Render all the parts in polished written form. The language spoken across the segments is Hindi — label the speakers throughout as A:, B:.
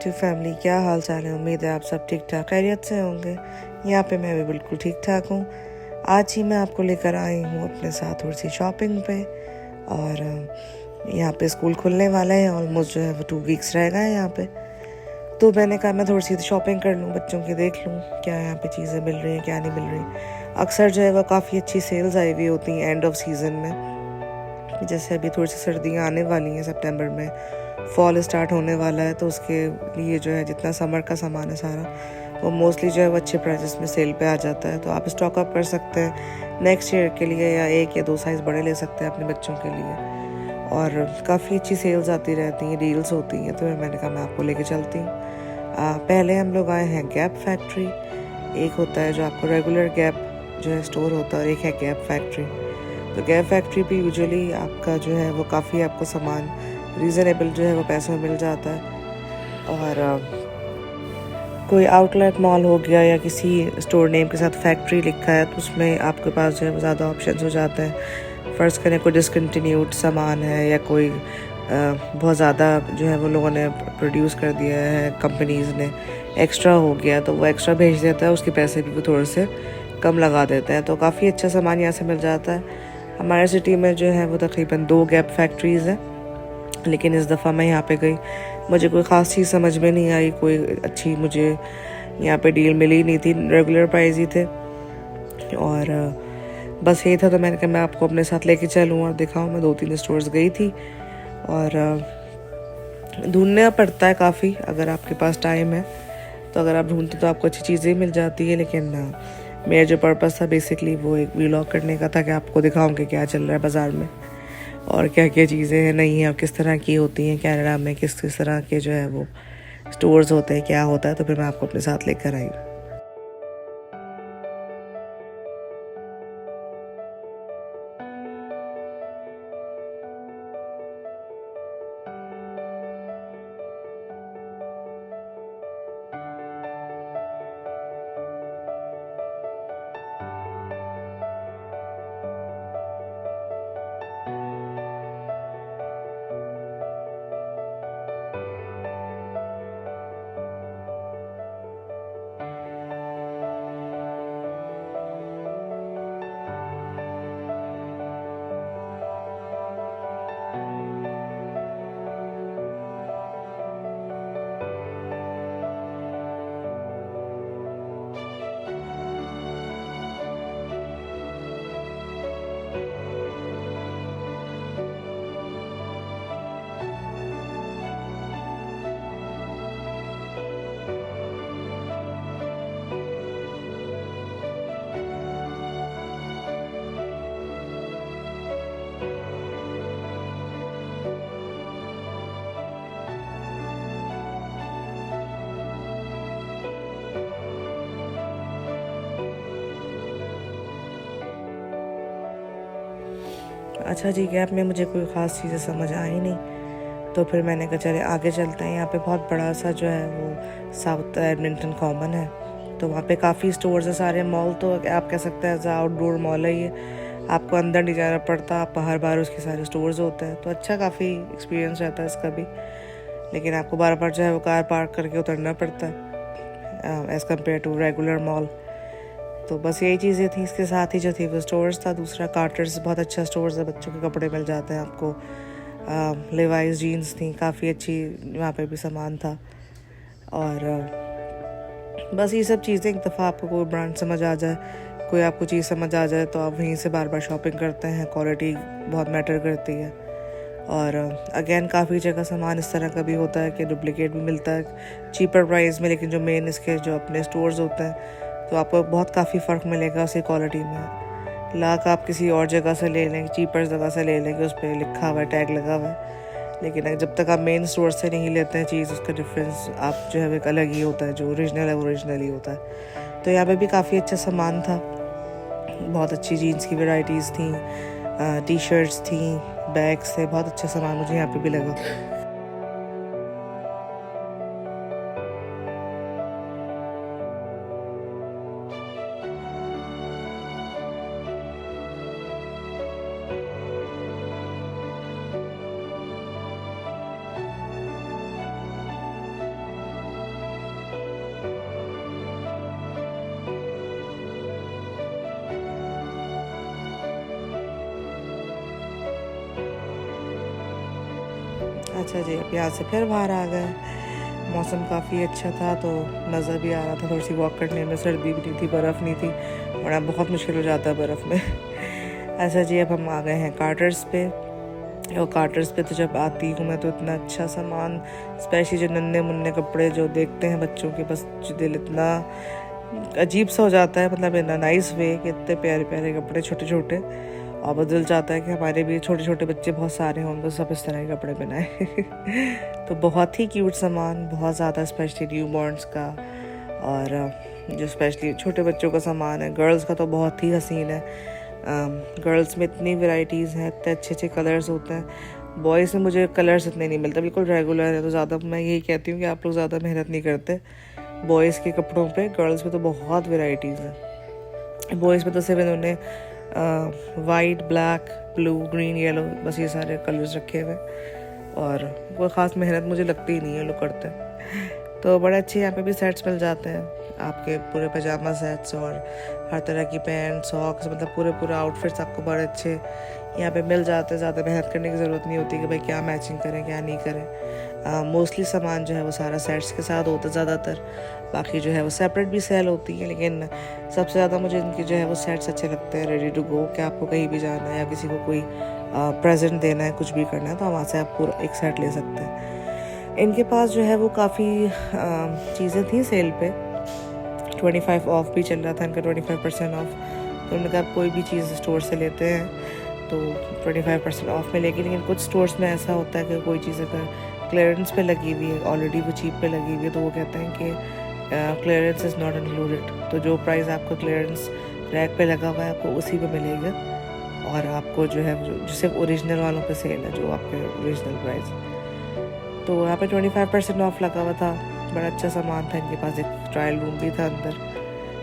A: यूट्यूब फैमिली, क्या हाल चाल है। उम्मीद है आप सब ठीक ठाक खैरियत से होंगे। यहाँ पे मैं भी बिल्कुल ठीक ठाक हूँ। आज ही मैं आपको लेकर आई हूँ अपने साथ थोड़ी सी शॉपिंग पे। और यहाँ पे स्कूल खुलने वाला है, ऑलमोस्ट जो है वो 2 वीक्स रह गए हैं यहाँ पे। तो मैंने कहा मैं थोड़ी सी शॉपिंग कर लूँ, बच्चों की देख लूँ क्या यहाँ पे चीज़ें मिल रही हैं क्या नहीं मिल रही। अक्सर जो है वो काफ़ी अच्छी सेल्स आई हुई होती हैं एंड ऑफ सीज़न में। जैसे अभी थोड़ी सी सर्दियाँ आने वाली हैं, सितंबर में फॉल स्टार्ट होने वाला है, तो उसके लिए जो है जितना समर का सामान है सारा वो मोस्टली जो है वो अच्छे प्राइसेस में सेल पे आ जाता है। तो आप स्टॉक अप कर सकते हैं नेक्स्ट ईयर के लिए, या 1 या 2 साइज़ बड़े ले सकते हैं अपने बच्चों के लिए। और काफ़ी अच्छी सेल्स आती रहती हैं, डील्स होती हैं, तो मैंने कहा मैं आपको लेके चलती हूँ। पहले हम लोग आए हैं गैप फैक्ट्री। एक होता है जो आपको रेगुलर गैप जो है स्टोर होता है, और एक है गैप फैक्ट्री। तो गैप फैक्ट्री भी यूजुअली आपका जो है वो काफ़ी आपको सामान रीज़नेबल जो है वो पैसों में मिल जाता है। और कोई आउटलेट मॉल हो गया या किसी स्टोर नेम के साथ फैक्ट्री लिखा है, तो उसमें आपके पास जो है वो ज़्यादा ऑप्शंस हो जाते हैं। फ़र्ज़ करें कोई डिसकंटिन्यूड सामान है, या कोई बहुत ज़्यादा जो है वो लोगों ने प्रोड्यूस कर दिया है, कंपनीज़ ने एक्स्ट्रा हो गया, तो वो एक्स्ट्रा भेज देता है, उसके पैसे भी वो थोड़े से कम लगा देते हैं। तो काफ़ी अच्छा सामान यहाँ से मिल जाता है। हमारे सिटी में जो है वो तकरीबन 2 गैप फैक्ट्रीज़ हैं, लेकिन इस दफ़ा मैं यहाँ पे गई, मुझे कोई ख़ास चीज़ समझ में नहीं आई, कोई अच्छी मुझे यहाँ पे डील मिली नहीं थी, रेगुलर प्राइस ही थे। और बस यही था, तो मैंने कहा मैं आपको अपने साथ लेके चलूँ और दिखाऊँ। मैं 2-3 स्टोर्स गई थी, और ढूंढना पड़ता है काफ़ी अगर आपके पास टाइम है, तो अगर आप ढूंढते तो आपको अच्छी चीज़ें मिल जाती है। लेकिन मेरा जो पर्पस था बेसिकली वो एक व्लॉग करने का था, कि आपको दिखाऊं कि क्या चल रहा है बाज़ार में और क्या क्या चीज़ें हैं नहीं हैं और किस तरह की होती हैं कनाडा में, किस किस तरह के जो है वो स्टोर्स होते हैं, क्या होता है। तो फिर मैं आपको अपने साथ लेकर आई। अच्छा जी, गैप में मुझे कोई ख़ास चीज़ें समझ आई नहीं, तो फिर मैंने कहा चले आगे चलते हैं। यहाँ पे बहुत बड़ा सा जो है वो साउथ एडमिंटन कॉमन है, तो वहाँ पे काफ़ी स्टोर्स हैं, सारे मॉल तो आप कह सकते हैं एज आउटडोर मॉल है ये। आपको अंदर नहीं जाना पड़ता, आप बाहर बाहर उसके सारे स्टोर्स होते हैं, तो अच्छा काफ़ी एक्सपीरियंस रहता है इसका भी। लेकिन आपको बार बार जो है वो कार पार्क करके उतरना पड़ता है as compare to regular mall. तो बस यही चीज़ें थी। इसके साथ ही जो थी वो स्टोर्स था। दूसरा कार्टर्स, बहुत अच्छा स्टोर्स है, बच्चों के कपड़े मिल जाते हैं आपको। लेवाइस जीन्स थी, काफ़ी अच्छी वहाँ पे भी सामान था। और बस ये सब चीज़ें, एक दफ़ा आपको कोई ब्रांड समझ आ जाए, कोई आपको चीज़ समझ आ जाए, तो आप वहीं से बार बार शॉपिंग करते हैं। क्वालिटी बहुत मैटर करती है। और अगेन काफ़ी जगह सामान इस तरह का भी होता है कि डुप्लिकेट भी मिलता है चीपर प्राइस में, लेकिन जो मेन इसके जो अपने स्टोर्स होते हैं तो आपको बहुत काफ़ी फ़र्क मिलेगा उसकी क्वालिटी में। लाख आप किसी और जगह से ले लें, चीपर जगह से ले लें कि उस पर लिखा हुआ है, टैग लगा हुआ है, लेकिन जब तक आप मेन स्टोर से नहीं लेते हैं चीज़, उसका डिफरेंस आप जो है एक अलग ही होता है। जो ओरिजिनल है वो ओरिजिनल ही होता है। तो यहाँ पे भी काफ़ी अच्छा सामान था, बहुत अच्छी जीन्स की वैरायटीज़ थी, टी शर्ट्स थी, बैग्स थे, बहुत अच्छा सामान मुझे यहाँ पे भी लगा। अच्छा जी, अब यहाँ से फिर बाहर आ गए। मौसम काफ़ी अच्छा था तो मज़ा भी आ रहा था, थोड़ी सी वॉक करने में। सर्दी भी नहीं थी, बर्फ़ नहीं थी, वरना बहुत मुश्किल हो जाता है बर्फ़ में। अच्छा जी, अब हम आ गए हैं कार्टर्स पे। और कार्टर्स पे तो जब आती हूँ मैं तो इतना अच्छा सामान, स्पेशली जो नन्हे मुन्ने कपड़े जो देखते हैं बच्चों के, बस जो दिल इतना अजीब सा हो जाता है, मतलब इन नाइस वे कि इतने प्यारे प्यारे कपड़े छोटे छोटे, और बदल जाता है कि हमारे भी छोटे छोटे बच्चे बहुत सारे हों तो सब इस तरह के कपड़े पहनाए। तो बहुत ही क्यूट सामान, बहुत ज़्यादा, स्पेशली न्यू बॉर्न्स का, और जो स्पेशली छोटे बच्चों का सामान है। गर्ल्स का तो बहुत ही हसीन है। गर्ल्स में इतनी वैरायटीज़ हैं, इतने अच्छे अच्छे कलर्स होते हैं। बॉयज़ में मुझे कलर्स इतने नहीं मिलते, बिल्कुल रेगुलर है, तो ज़्यादा मैं यही कहती हूँ कि आप लोग ज़्यादा मेहनत नहीं करते बॉयज़ के कपड़ों पे। गर्ल्स में तो बहुत वैरायटीज़ हैं। बॉयज़ में तो सिर्फ इन्होंने white, black, blue, green, yellow, बस ये सारे कलर्स रखे हुए, और कोई ख़ास मेहनत मुझे लगती ही नहीं है लोग करते हैं। तो बड़े अच्छे यहाँ पे भी सेट्स मिल जाते हैं आपके, पूरे पजामा सेट्स और हर तरह की पैंट, सॉक्स, मतलब पूरे आउटफिट्स आपको बड़े अच्छे यहाँ पे मिल जाते हैं। ज़्यादा मेहनत करने की ज़रूरत नहीं होती कि भाई क्या मैचिंग करें क्या नहीं करें। मोस्टली सामान जो है वो सारा सेट्स के साथ होता है ज़्यादातर, बाकी जो है वो सेपरेट भी सेल होती है, लेकिन सबसे ज़्यादा मुझे इनके जो है वो सेट्स अच्छे लगते हैं, रेडी टू गो, कि आपको कहीं भी जाना है या किसी को कोई प्रेजेंट देना है, कुछ भी करना है, तो वहाँ से आप पूरा एक सेट ले सकते हैं। इनके पास जो है वो काफ़ी चीज़ें थी सेल पे, 25 ऑफ भी चल रहा था इनका, 25% ऑफ। तो उन्होंने कहा आप कोई भी चीज़ स्टोर से लेते हैं तो 25% ऑफ मिलेगी, लेकिन कुछ स्टोर्स में ऐसा होता है कि कोई चीज़ अगर क्लियरेंस पे लगी हुई है, ऑलरेडी वो चीप पे लगी हुई है, तो वो कहते हैं कि क्लियरेंस इज़ नॉट इंक्लूडेड। तो जो प्राइस आपका क्लियरेंस रैक पे लगा हुआ है आपको उसी पे मिलेगा, और आपको जो है जो सिर्फ ओरिजिनल वालों पे सेल है, जो आपके ओरिजिनल प्राइस। तो यहाँ पे 25% ऑफ लगा हुआ था। बड़ा अच्छा सामान था इनके पास, एक ट्रायल रूम भी था अंदर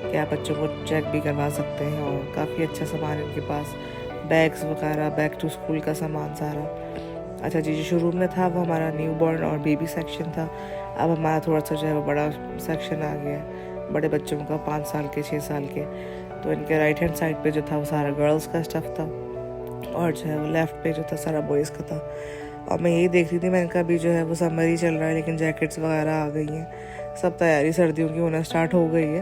A: कि आप बच्चों को चेक भी करवा सकते हैं, और काफ़ी अच्छा सामान इनके पास, बैग्स वगैरह, बैक टू स्कूल का सामान सारा। अच्छा जी, जो शुरू में था वो हमारा न्यू बॉर्न और बेबी सेक्शन था। अब हमारा थोड़ा सा जो है वो बड़ा सेक्शन आ गया है, बड़े बच्चों का, 5 साल के, 6 साल के। तो इनके राइट हैंड साइड पे जो था वो सारा गर्ल्स का स्टफ़ था, और जो है वो लेफ़्ट पे जो था सारा बॉयज़ का था। और मैं यही देख रही थी, मैंने कहा अभी जो है वो समर ही चल रहा है, लेकिन जैकेट्स वगैरह आ गई हैं, सब तैयारी सर्दियों की होना स्टार्ट हो गई है।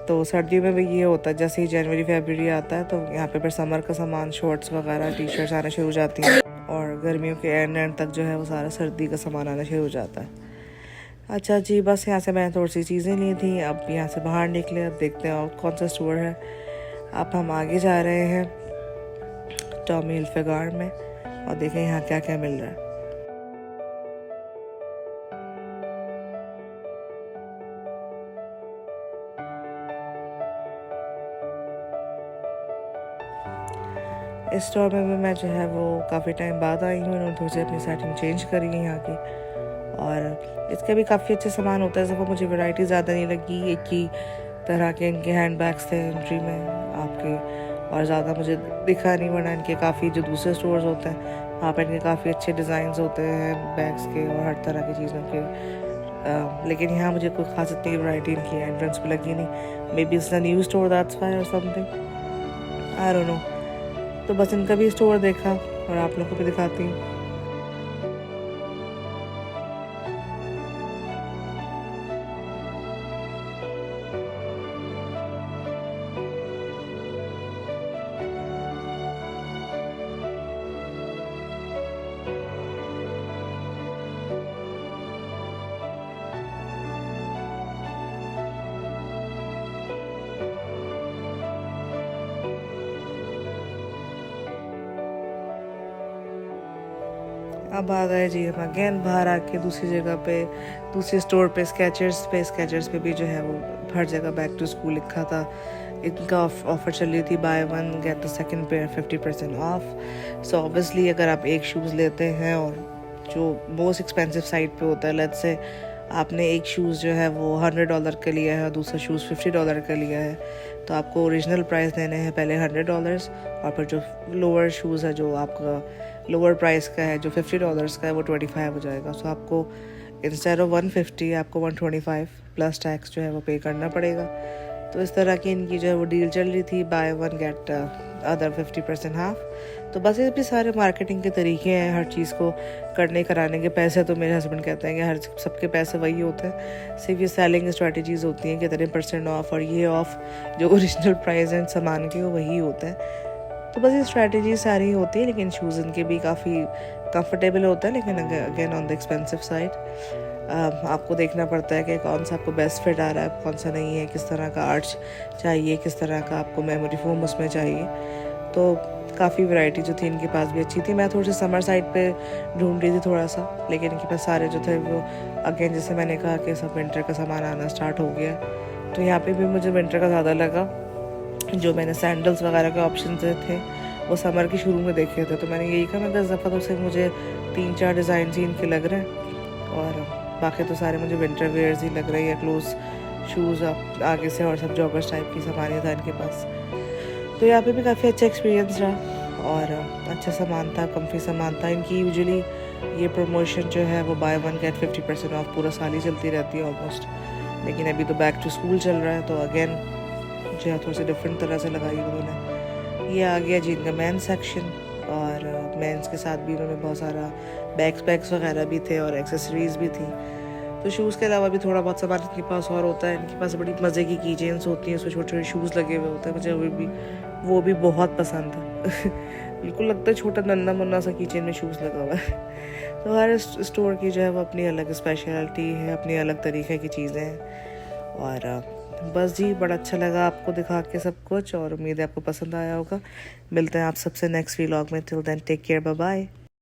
A: तो सर्दियों में भी ये होता है, जैसे ही जनवरी फरवरी आता है तो यहाँ पे फिर समर का सामान, शॉर्ट्स वगैरह, टी शर्ट्स आना शुरू हो जाती हैं, और गर्मियों के एंड तक जो है वो सारा सर्दी का सामान आना शुरू हो जाता है। अच्छा जी, बस यहाँ से मैंने थोड़ी सी चीज़ें ली थी। अब यहाँ से बाहर निकले, अब देखते हैं और कौन सा स्टोर है। अब हम आगे जा रहे हैं टॉमी हिलफिगर में, और देखें यहाँ क्या क्या मिल रहा है। इस स्टोर में भी मैं जो है वो काफ़ी टाइम बाद आई हूँ, उन्होंने थोड़ी सी अपनी सेटिंग चेंज करी है यहाँ की, और इसके भी काफ़ी अच्छे सामान होता है। जैसे वो मुझे वैरायटी ज़्यादा नहीं लगी, एक ही तरह के इनके हैंड बैग्स थे एंट्री में आपके, और ज़्यादा मुझे दिखा नहीं, वरना इनके काफ़ी जो दूसरे स्टोर्स होते हैं वहाँ पर इनके काफ़ी अच्छे डिज़ाइंस होते हैं बैग्स के और हर तरह की चीज़ों के। लेकिन यहाँ मुझे कोई खास इतनी वैरायटी इनकी एंट्रेंस पे लगी नहीं। May be it's the new store that's why और समथिंग, आई डोंट नो। तो बस इनका भी स्टोर देखा और आप लोगों को भी दिखाती हूँ। अब आ गए जी हम अगेन बाहर आके दूसरी जगह पे, दूसरे स्टोर पे, स्केचर्स पे भी जो है वो हर जगह बैक टू स्कूल लिखा था। इनका ऑफ़र चल रही थी, by one get the second pair 50% of. So obviously अगर आप एक शूज़ लेते हैं, और जो मोस्ट एक्सपेंसिव साइड पे होता है, लेट्स से आपने एक शूज़ जो है वो $100 का लिया है और दूसरा शूज़ $50 का लिया है, तो आपको ओरिजिनल प्राइस देने हैं पहले $100, और फिर जो लोअर शूज़ है जो आपका लोअर प्राइस का है, जो $50 का है, वो 25 हो जाएगा। सो आपको इंस्टेड ऑफ 150 आपको 125 प्लस टैक्स जो है वो पे करना पड़ेगा। तो इस तरह की इनकी जो है वो डील चल रही थी, by one get other 50% half. तो बस ये भी सारे मार्केटिंग के तरीके हैं हर चीज़ को करने कराने के। पैसे तो मेरे हस्बैंड कहते हैं कि हर सबके पैसे वही होते हैं, सिर्फ ये सेलिंग स्ट्रेटजीज़ होती हैं कि इतने % ऑफ और ये ऑफ, जो ओरिजिनल प्राइस है सामान के वो वही होता है। तो बस ये स्ट्रेटजी सारी होती है। लेकिन शूज़ इनके भी काफ़ी कंफर्टेबल होता है, लेकिन again on the expensive side. आपको देखना पड़ता है कि कौन सा आपको बेस्ट फिट आ रहा है, कौन सा नहीं है, किस तरह का आर्च चाहिए, किस तरह का आपको मेमोरी फोम उसमें चाहिए। तो काफ़ी वैरायटी जो थी इनके पास भी अच्छी थी। मैं थोड़ी सी समर साइड पे ढूंढ रही थी थोड़ा सा, लेकिन इनके पास सारे जो थे वो अगेन जैसे मैंने कहा कि सब विंटर का सामान आना स्टार्ट हो गया। तो यहाँ पे भी मुझे विंटर का ज़्यादा लगा। जो मैंने सैंडल्स वगैरह के ऑप्शन थे वो समर के शुरू में देखे थे, तो मैंने यही कहा मैं 10 दफ़ा तो सिर्फ मुझे 3-4 डिज़ाइन ही इनके लग रहे हैं, और बाकी तो सारे मुझे विंटर वेयर्स ही लग रहे हैं, क्लोज शूज़ आगे से और सब जॉगर्स टाइप की सामान था इनके पास। तो यहाँ पे भी काफ़ी अच्छा एक्सपीरियंस रहा और अच्छा सामान था, कम्फी सामान था। इनकी यूजुअली ये प्रमोशन जो है वो बाय 1 गेट 50% ऑफ पूरा साल ही चलती रहती है ऑलमोस्ट। लेकिन अभी तो बैक टू स्कूल चल रहा है, तो अगेन जो है थोड़ी सी डिफरेंट तरह से लगाई उन्होंने। ये आ गया जी इनका मेंस सेक्शन, और मेंस के साथ भी उन्होंने बहुत सारा बैग्स वगैरह भी थे और एक्सेसरीज़ भी थी। तो शूज़ के अलावा भी थोड़ा बहुत सामान इनके पास और होता है। इनके पास बड़ी मज़े की की चेन्स होती हैं, उसमें छोटे छोटे शूज़ लगे हुए होते हैं, मुझे वो भी बहुत पसंद है। बिल्कुल लगता है छोटा नन्ना मुन्ना सा की चेन में शूज़ लगा हुआ है। तो हर स्टोर की जो है वो अपनी अलग स्पेशलिटी है, अपनी अलग तरीके की चीज़ें हैं। और बस जी बड़ा अच्छा लगा आपको दिखा के सब कुछ, और उम्मीद है आपको पसंद आया होगा। मिलते हैं आप सबसे नेक्स्ट व्लॉग में। Till then take care, bye bye.